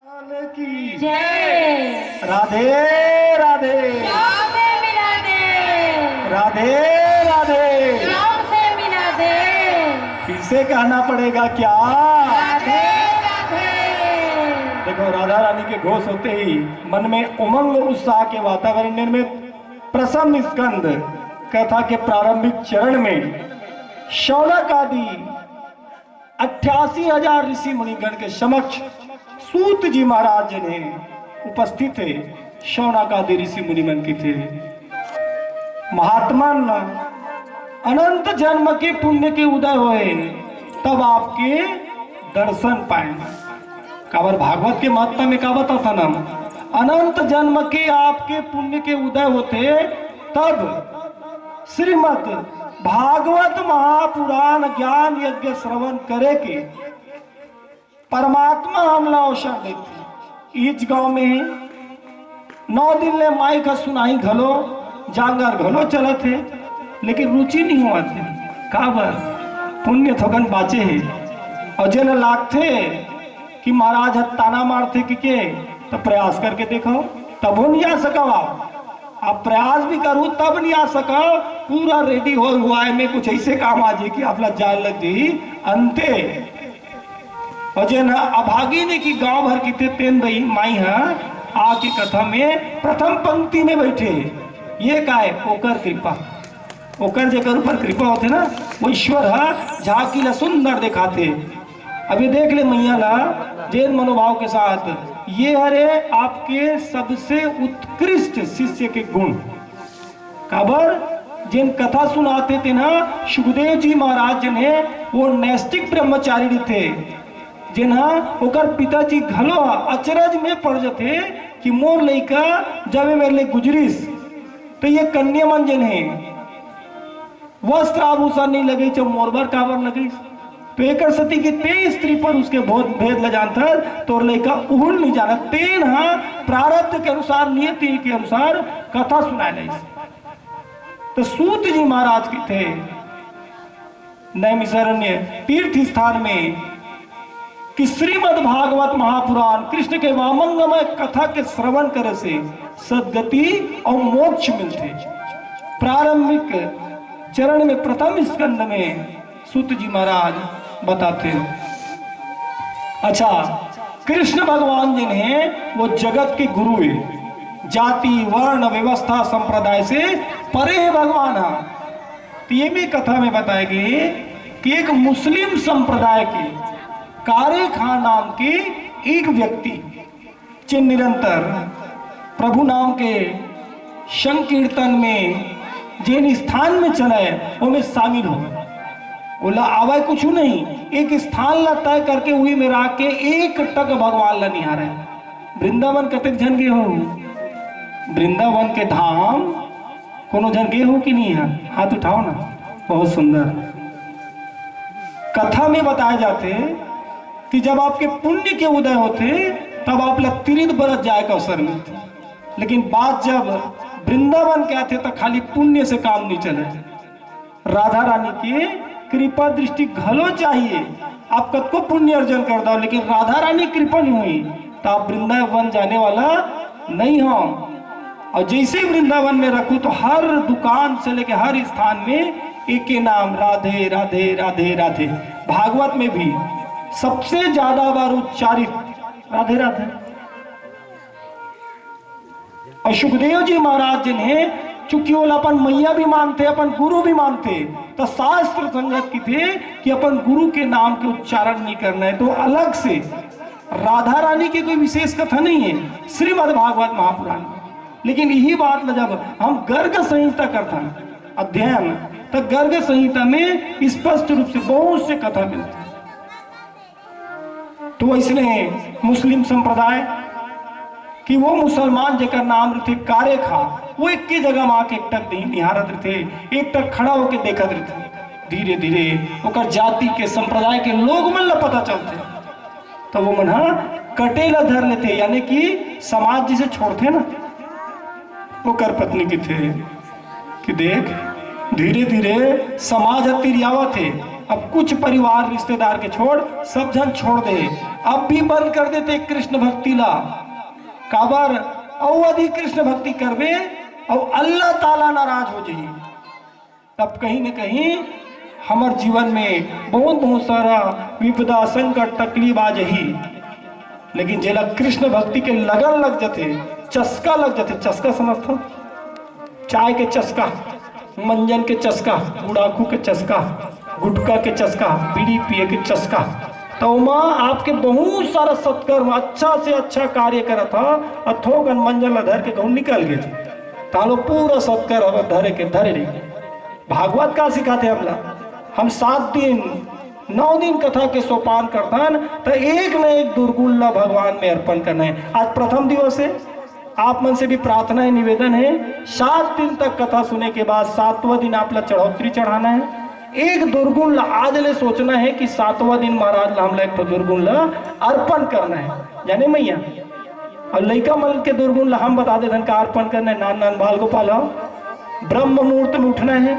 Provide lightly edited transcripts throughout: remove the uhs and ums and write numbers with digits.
की जय राधे राधे राम से मिला दे, राधे राधे। राम से मिला दे, फिर से कहना पड़ेगा क्या? राधे राधे। देखो, राधा रानी के घोष होते ही मन में उमंग उत्साह के वातावरण में प्रथम स्कंद कथा के प्रारंभिक चरण में शौनक आदि 88,000 ऋषि मुनिगण के समक्ष सूत जी महाराज ने उपस्थित थे। शौनक आदि ऋषि मुनिगण की थे। महात्मा अनंत जन्म के पुण्य के उदय हुए तब आपके दर्शन पाए। काबर भागवत के महत्ता में का बता था ना, अनंत जन्म के आपके पुण्य के उदय होते तब श्रीमद भागवत महापुराण ज्ञान यज्ञ श्रवण करे के परमात्मा हमला अवसर देते। इस गांव में 9 दिन ले माई का सुनाई घलो जांगर घलो चले थे, लेकिन रुचि नहीं हुआ थे। काबर पुण्य थोगन बाचे है और जन लागते कि महाराज ताना मारते कि तो प्रयास करके देखो तब नहीं आ सका। आप प्रयास भी करूं तब नहीं आ सका। पूरा रेडी हो हुआ है मैं कुछ ऐसे काम आ जाए कि आप जान लग जाए अंते और जन अभागी ने कि गांव भर की तेन रही माई आके कथा में प्रथम पंक्ति में बैठे। ये का है ओकर कृपा, ओकर जेकर ऊपर कृपा होते ना वो ईश्वर झांकी ला सुंदर दिखाते। अभी देख ले मैया ला जैन मनोभाव के साथ ये हरे आपके सबसे उत्कृष्ट शिष्य के गुण। काबर जिन कथा सुनाते थे ना सुखदेव जी महाराज ने वो नैष्टिक ब्रह्मचारी थे जिन्हा ओकर पिताजी घलो अचरज में पड़ जाते कि मोर लइका जब मेरे गुजरिस तो ये कन्या मन जन है वस्त्र आभूषण नहीं लगे जो मोरबर काबर लगे तो एक सती की तेज स्त्री पर उसके बहुत भेद ल जानता तो लइका उहुल नहीं जाना तेन प्रारब्ध के अनुसार नियति के अनुसार कथा सुनाए लई। तो सूत जी महाराज के थे नैमिषारण्य तीर्थ स्थान में कि श्रीमद् भागवत महापुराण कृष्ण के वामंगमय कथा के श्रवण करे से सद्गति और मोक्ष मिलते। प्रारंभिक चरण में प्रथम स्कंद में सूत जी महाराज बताते हैं। अच्छा, कृष्ण भगवान जिन्हें वो जगत के गुरु है, जाति वर्ण व्यवस्था संप्रदाय से परे है भगवान। तो ये भी कथा में बताएगी कि एक मुस्लिम संप्रदाय के कारे खान नाम के एक व्यक्ति जिन निरंतर प्रभु नाम के संकीर्तन में जिन स्थान में चले वो में शामिल हो गए। बोला आवे कुछ नहीं, एक स्थान ला तय करके वही में रख के एक टक भगवान ला निहारे। वृंदावन कतक जन गे हो? वृंदावन के धाम कोनो जन गे हो कि नहीं है? हाथ उठाओ ना। बहुत सुंदर कथा में बताए जाते कि जब आपके पुण्य के उदय होते तब आप लोग तीर्थ बरस जाए का अवसर मिलते, लेकिन बात जब वृंदावन के आते तो खाली पुण्य से काम नहीं चले। राधा रानी की कृपा दृष्टि घलो चाहिए। आप कद को पुण्य अर्जन कर दो लेकिन राधा रानी कृपा नहीं हुई तो आप वृंदावन जाने वाला नहीं हो। और जैसे वृंदावन में रखू तो हर दुकान से लेके हर स्थान में एक के नाम राधे राधे राधे राधे। भागवत में भी सबसे ज्यादा बार उच्चारित राधे राधे। और सुखदेव जी महाराज जिन्हें चूंकि वो अपन मैया भी मानते अपन गुरु भी मानते तो शास्त्र संगत की थे कि अपन गुरु के नाम के उच्चारण नहीं करना है। तो अलग से राधा रानी की कोई विशेष कथा नहीं है श्रीमद् भागवत महापुराण में। लेकिन यही बात में जब हम गर्ग संहिता करता अध्ययन तो गर्ग संहिता में स्पष्ट रूप से बहुत से कथा मिलती। तो इसलिए मुस्लिम संप्रदाय कि वो मुसलमान जेकर नाम थे कारे खा वो एक की जगह में आके एक टक निहारत थे, एक टक खड़ा होके देखत रहते। धीरे धीरे ओकर जाति के संप्रदाय के लोग मन ला पता चलते तो वो मन कटेला धर लेते, यानी कि समाज जिसे छोड़ते ना वो कर पत्नी की थे कि देख धीरे धीरे समाज तिरियावा थे अब कुछ परिवार रिश्तेदार के छोड़ सब जन छोड़ दे, अब भी बंद कर देते कृष्ण भक्ति ला। काबर और अधिक कृष्ण भक्ति करवे और अल्लाह ताला नाराज हो जाइए, तब कहीं न कहीं हमार जीवन में बहुत सारा विपदा संकट तकलीफ आ जाही। लेकिन जेला कृष्ण भक्ति के लगन लग जाते, चस्का लग जाते, चस्का समझता, चाय के चस्का, मंजन के चस्का, गुड़ाखू के चस्का, गुटखा के चस्का, बीड़ी पिए के चस्का, तो माँ आपके बहुत सारा सत्कर्म अच्छा से अच्छा कार्य करा था, अथोगन मंजन धर के कहूँ निकल गए तालो पूरा सत्कर्म धरे के धरे नहीं। भागवत का सिखाते हमला, हम 7 दिन 9 दिन कथा के सोपान करतन तो एक न एक दुर्गुण भगवान में अर्पण करना है। आज प्रथम दिवस है, आप मन से भी प्रार्थना है, निवेदन है, 7 दिन तक कथा सुने के बाद 7वां दिन आप ला चढ़ोतरी चढ़ाना है। एक दुर्गुण ला आज ले सोचना है कि 7वां दिन महाराज ला हमला एक तो दुर्गुण ला अर्पण करना है, जाने मैया। और लड़का मन के दुर्गुण ला हम बता दे धन का अर्पण करना है। नान नान बाल गोपाल हो, ब्रह्म मुहूर्त में उठना है,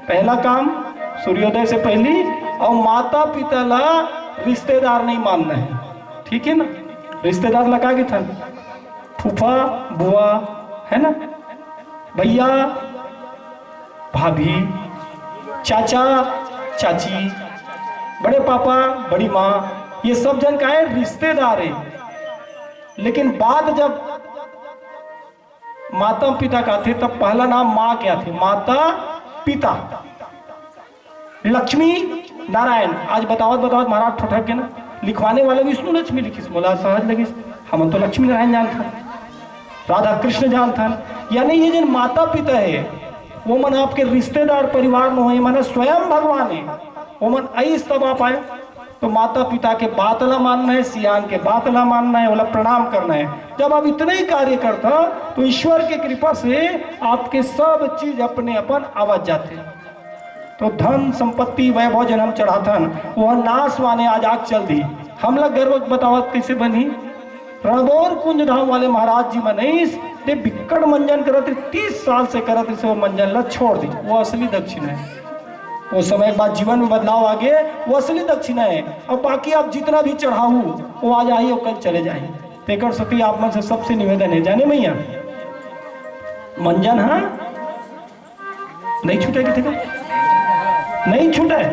पहला काम सूर्योदय से पहले, और माता पिता ला रिश्तेदार नहीं मानना है, ठीक है ना। रिश्तेदार लगा के था फूफा बुआ है ना, भैया भाभी, चाचा चाची, बड़े पापा बड़ी माँ, ये सब जन का है रिश्तेदार है। लेकिन बात जब माता पिता का थे तब पहला नाम माँ क्या थे, माता पिता। लक्ष्मी नारायण आज बतावत महाराज ठोठक के ना लिखवाने वाले विष्णु लक्ष्मी लिखिस, बोला सहज लगिस, हम तो लक्ष्मी नारायण जानता, राधा कृष्ण जानता। यानी ये जिन माता पिता है वो मन आपके रिश्तेदार परिवार में हो, मन स्वयं भगवान है, वो मन ऐस तब आप आए तो माता पिता के बात ला मानना है, सियान के बात ला मानना है, बोला प्रणाम करना है। जब आप इतना ही कार्य करता तो ईश्वर की कृपा से आपके सब चीज अपने अपन आवाज जाते। तो धन संपत्ति वैभव जन हम चढ़ाथन वह नाश वाने आज आग चल दी। हम लोग गर्व बतावत कैसे बनी, रणदौर कुंज धाम वाले महाराज जी मनीष दे बिक्कड़ मंजन करत 30 साल से करत से वो मंजन ला छोड़ दी, वो असली दक्षिणा है। वो समय के बाद जीवन में बदलाव आ गए, वो असली दक्षिणा है। और बाकी आप जितना भी चढ़ाऊ वो आज आई और कल चले जाए। तेकर सती आप मन से सबसे निवेदन है, जाने मैया मंजन हाँ नहीं छूटेगी, ठीक है नहीं छूटे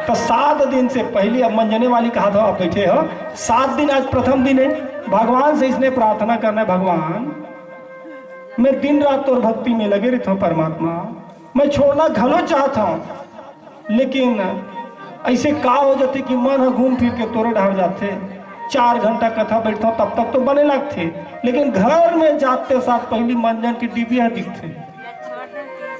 तो 7 दिन से पहले अब मंजने वाली कहा था, आप बैठे हो 7 दिन, आज प्रथम दिन है। भगवान से इसने प्रार्थना करना है, भगवान मैं दिन रात तोर भक्ति में लगे रहता हूँ परमात्मा, मैं छोड़ना घलो चाहता हूँ, लेकिन ऐसे का हो जाते कि मन घूम फिर के तोरे ढार जाते। 4 घंटा कथा बैठता हूँ तब तक तो बने लगते, लेकिन घर में जाते साथ पहली मंजन की डिबिया दिखते,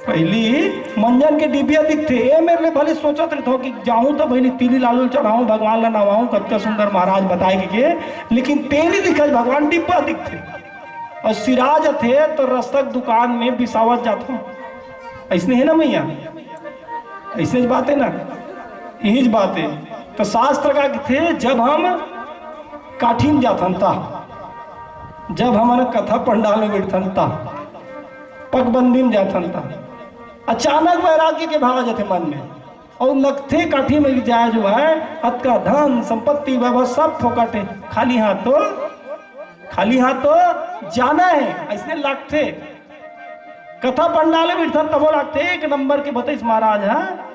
पहली मंजन के डिबिया दिखते। ये मेरे लिए भले सोचत रहता कि जाऊं तो पहले तिली लालू चढ़ाऊं, भगवान ला नवाऊं, कत्ता सुंदर महाराज बताए के, लेकिन तेली दिखा भगवान डिब्बा दिखते। और सिराज थे तो रस्तक दुकान में बिसावत जाता हूँ, ऐसने है ना मैया, ऐसे बात है ना, यही बात है। तो शास्त्र का थे जब हम काठी में जाथन था, जब हमारा कथा पंडाल में बैठन था, पगबंदी में जाथन था, अचानक वैराग्य के भाव जाते मन में और लगते काठी में जाए जो है हद का धन संपत्ति वैभव सब फोकट है, खाली हाथ तो जाना है, ऐसे लगते कथा पंडाल में बैठन तब लगते 1 नंबर के बतईस महाराज। हाँ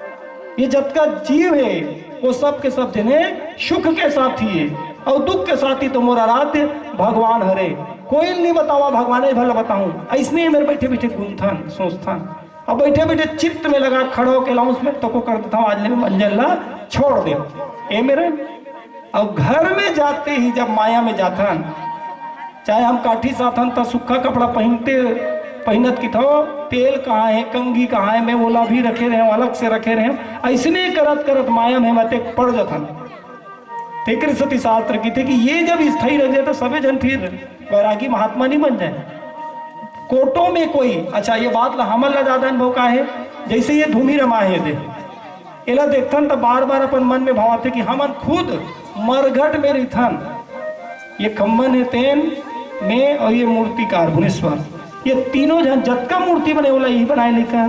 ये जब का जीव है वो सब के सब जने सुख के साथी है और दुख के साथी तो मोरा रात भगवान हरे, कोई नहीं बतावा भगवान भला बताऊं, ऐसने मेरे बैठे बैठे गुंथन सोचथन। अब बैठे बैठे चित्त में लगा खड़ो के लाऊं उसमें तो को कर देता हूँ, आज ले मंजन ला छोड़ दे ए मेरे। अब घर में जाते ही जब माया में जाथन, चाहे हम काठी साथन तो सूखा कपड़ा पहनत की थो, तेल कहाँ है, कंगी कहाँ है, मैं बोला भी रखे रहे अलग से रखे रहे, ऐसने करत करत माया में मत पड़ जाथन। तेकर सती शास्त्र की थे कि ये जब स्थायी रह जाए तो सभी जन फिर वैरागी महात्मा नहीं बन जाए। कोटों में कोई अच्छा ये बात ला हमल ला ज्यादा अनुभव का है, जैसे ये धूमी रमा है दे एला देखथन तो बार बार अपन मन में भाव आते कि हमन खुद मरघट में रहथन, ये खम्बन है तेन में और ये मूर्तिकार भुवनेश्वर, ये तीनों जन जतका मूर्ति बने बोला यही बनाए लिखा।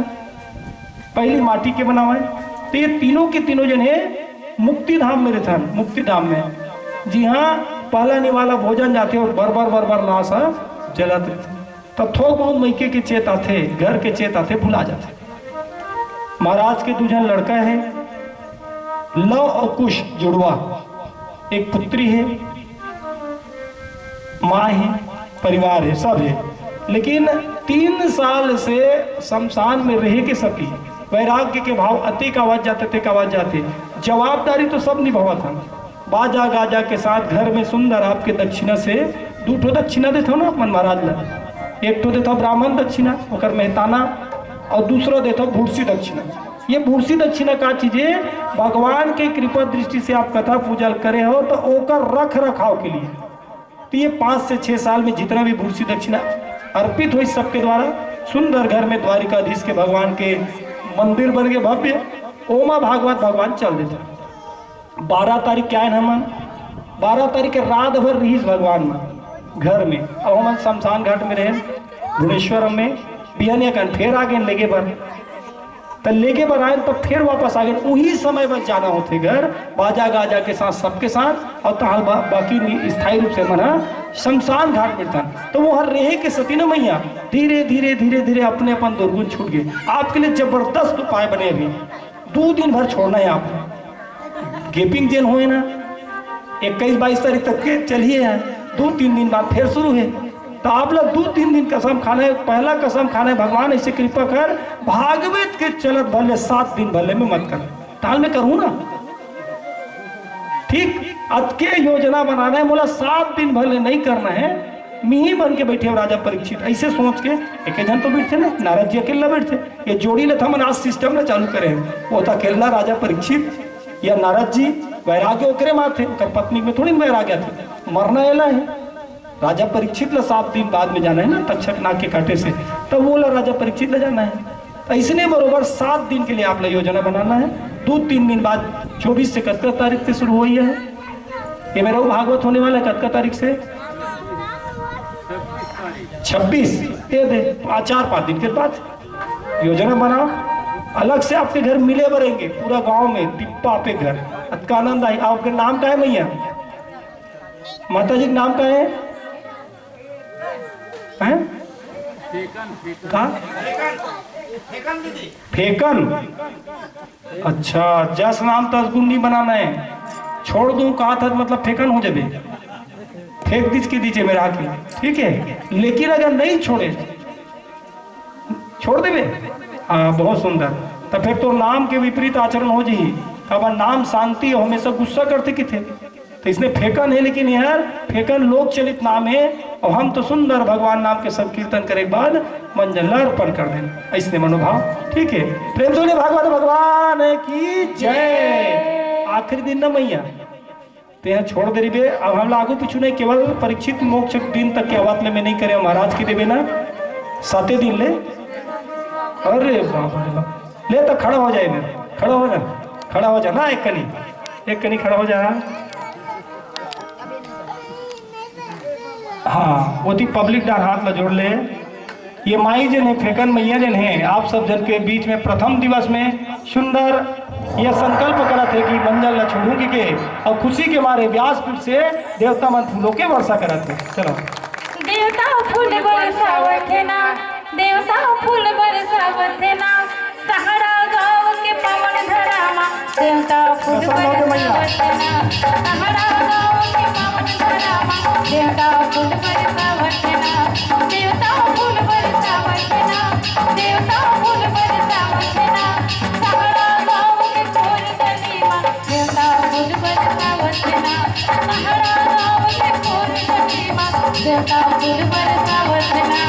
पहली माटी के बनावे, तो ये तीनों के तीनों जन है मुक्ति धाम में रहते हैं, मुक्ति धाम में। जी हाँ, पहला निवाला भोजन जाते और बर बर लाश जलाते थे। तब थोक बहुत मैके के चेता थे, घर के चेता थे, भुला जाते। महाराज के दूजन लड़का है, लव और कुश जुड़वा, एक पुत्री है, माँ है, परिवार है, सब है। लेकिन 3 साल से शमशान में रह के सकी वैराग्य के भाव अति आवाज जाते थे, आवाज जाते। जवाबदारी तो सब निभावा था, बाजा गाजा के साथ घर में सुंदर आपके दक्षिणा से 2 ठो दक्षिणा देते हो ना अपन महाराज ला। एक तो देता ब्राह्मण दक्षिणा ओकर मेहताना, और दूसरा देता भूर्सी दक्षिणा। ये भूर्सी दक्षिणा का चीज है, भगवान के कृपा दृष्टि से आप कथा पूजा करे हो तो ओकर रख रखाव के लिए। तो ये 5 से 6 साल में जितना भी भूर्सी दक्षिणा अर्पित हुई सबके द्वारा सुंदर घर में द्वारिकाधीश के भगवान के मंदिर बन के भव्य ओमा भागवत भगवान चल देता। 12 तारीख क्या है ना मन, 12 तारीख के रात भर रहीस भगवान में घर में। अब हम शमशान घाट में रहे भुवनेश्वर में, बिहनिया कन फिर आ गए लेके बर, तो लेके बर आए तो फिर वापस आ गए। वही समय बस जाना होते घर बाजा गाजा के साथ सबके साथ, और तहाल बाकी स्थायी रूप से मना शमशान घाट में था। तो वो हर रहे के सती न मैया धीरे धीरे धीरे धीरे अपने अपन दुर्गुण छूट गए। आपके लिए जबरदस्त उपाय बने। अभी 2 दिन भर छोड़ना है आप, गेपिंग जेन हुए ना 21-22 तारीख तक के चलिए है, 2-3 दिन बाद फिर शुरू है। तो आप लोग 2-3 दिन कसम खाना है। पहला कसम खाना है, भगवान ऐसे कृपा कर भागवत के चलत भले 7 दिन भले में मत कर, ताल में करूँ ना, ठीक अतके योजना बनाना है। बोला 7 दिन भले नहीं करना है, मिही बन के बैठे राजा परीक्षित ऐसे सोच के। एक जन तो बैठे ना, नारद जी अकेला बैठे, ये जोड़ी ले था मन आज सिस्टम ना चालू करे। वो था अकेला राजा परीक्षित या नारद जी, वैराग्य ओकरे माथे, ओकर पत्नी में थोड़ी वैराग्य थे, मरना एला है। राजा परीक्षित ला 7 दिन बाद में जाना है ना, तक्षक नाग के कांटे से, तब वो ला राजा परीक्षित ले जाना है। ऐसने बरोबर 7 दिन के लिए आप ला योजना बनाना है। 2-3 दिन बाद 24 से 31 तारीख से शुरू हुई है। ये मेरा भागवत होने वाला है 31 तारीख से 26, ये दे 4-5 दिन के बाद योजना बनाओ। अलग से आपके घर मिले बरेंगे पूरा गांव में, टिप्पा पे घर, अतका आनंद आई। आपके नाम का है मैया, माता जी का नाम का है फेकन। अच्छा, जस नाम तसगुन नहीं बनाना है, छोड़ दूं कहा था मतलब फेकन हो जाए, फेंक दीजिए मेरा आके, ठीक है। लेकिन अगर नहीं छोड़े, छोड़ देवे, हाँ बहुत सुंदर। तो फिर तो नाम के विपरीत आचरण हो जाए। अब नाम शांति हमेशा गुस्सा करते कि थे, तो इसने फेकन है। लेकिन यार फेकन लोक चलित नाम है, और हम तो सुंदर भगवान नाम के सब कीर्तन करे के बाद मंजन अर्पण कर देना, ऐसे मनोभाव, ठीक है। प्रेम से भागवत भगवान की जय। आखिरी दिन न मैया तो यहाँ छोड़ दे रही। अब हम लागू पीछू नहीं, केवल परीक्षित मोक्ष दिन तक के अवात में नहीं करे, महाराज की देवे ना 7 दिन ले। अरे बाप ले, तो खड़ा हो जाए, खड़ा हो जा, खड़ा हो जा ना, एक कनी खड़ा हो जा। हाँ, वो थी पब्लिक डार हाथ ला जोड़ ले। ये माई जन है, फेकन मैया जन है, आप सब जन के बीच में प्रथम दिवस में सुंदर यह संकल्प करा थे कि मंजन ला छोड़ूंगी के, और खुशी के मारे व्यासपीठ से देवता मन फूलों के वर्षा करा थे। चलो देवता फूल बरसावत है ना, देवता फूल बरसावत है ना, सहारा गाँव के पवन धरामा देवता फूल बरसावत है ना, सहारा गाँव के पवन धरामा देवता फूल बरसावत है ना, देवता फूल बरसावत है ना, देवता फूल बरसावत है ना, सहारा गाँव के खोल दलीमा देवता फूल बरसावत है ना, सहारा गाँव के खोल दलीमा देवता फूल बरसावत है ना।